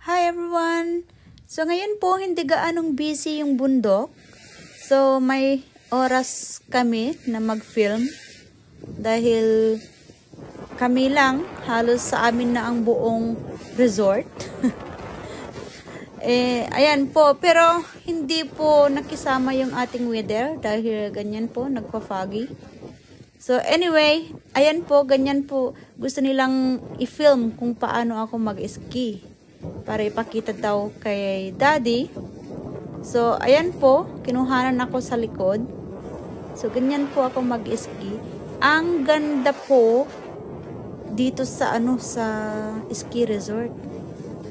Hi everyone! So ngayon po hindi gaanong busy yung bundok. So may oras kami na mag-film dahil kami lang halos sa amin na ang buong resort. Ayan po, pero hindi po nakisama yung ating weather dahil ganyan po, nagpa-foggy. So anyway, ayan po, ganyan po. Gusto nilang i-film kung paano ako mag-ski para ipakita daw kay daddy. So ayan po, kinuhanan ako sa likod. So ganyan po ako mag-ski. Ang ganda po dito sa sa ski resort.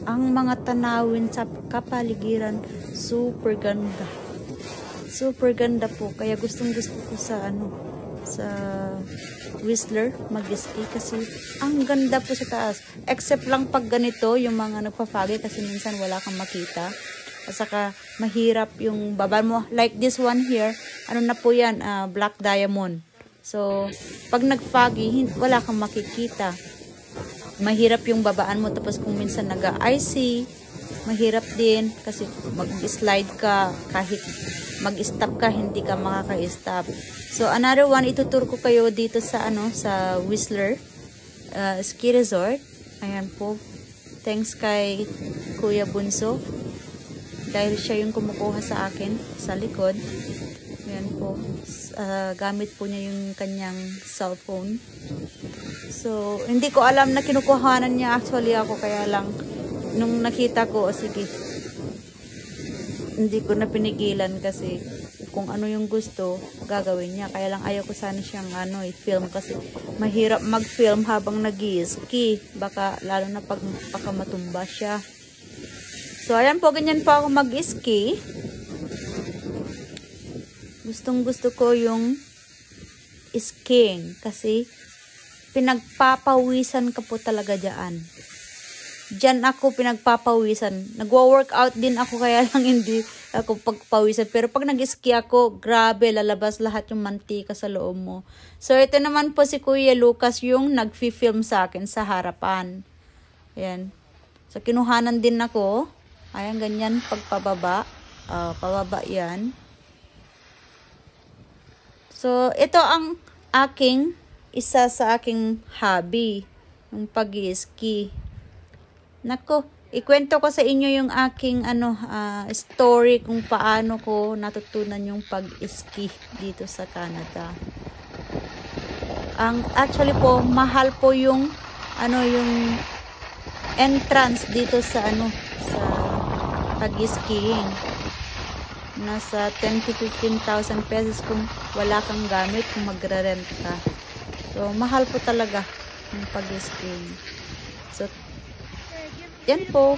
Ang mga tanawin sa kapaligiran, super ganda. Super ganda po. Kaya gustong-gusto ko sa sa Whistler mag-ski kasi ang ganda po sa taas. Except lang pag ganito, yung mga nagpa-foggy kasi minsan wala kang makita. At saka mahirap yung baba mo. Like this one here, na po yan, black diamond. So, pag nag-foggy, wala kang makikita. Mahirap yung babaan mo. Tapos kung minsan nag-icy, mahirap din kasi mag-slide ka kahit mag-stop ka, hindi ka makaka-stop. So, another one, itutur ko kayo dito sa sa Whistler Ski Resort. Ayan po. Thanks kay Kuya Bunso. Dahil siya yung kumukuha sa akin sa likod. Ayan po. Gamit po niya yung kanyang cellphone. So, hindi ko alam na kinukuhanan niya actually ako. Kaya lang, nung nakita ko, sige, hindi ko na pinigilan kasi kung ano yung gusto, gagawin niya. Kaya lang ayaw ko sana siyang i-film kasi mahirap mag-film habang nag-ski. Baka lalo na pag matumba siya. So, ayan po, ganyan po ako mag-ski. Gustong-gusto ko yung skiing kasi pinagpapawisan ka po talaga dyan. Diyan ako pinagpapawisan. Nagwa-workout din ako kaya lang hindi ako pagpawisan. Pero pag nag-ski ako, grabe, lalabas lahat yung mantika sa loob mo. So, ito naman po si Kuya Lucas yung nag-film sa akin sa harapan. Ayan. So, kinuhanan din ako. Ayan, ganyan, pagpababa. Pababa yan. So, ito ang isa sa aking hobby. Yung pag-ski. Nako, ikwento ko sa inyo yung aking story kung paano ko natutunan yung pag-ski dito sa Canada. Actually po, mahal po yung yung entrance dito sa sa pag-skiing. Nasa 10 to 15,000 pesos kung wala kang gamit, kung magre-rent ka. So, mahal po talaga yung pag-skiing. So, yan po.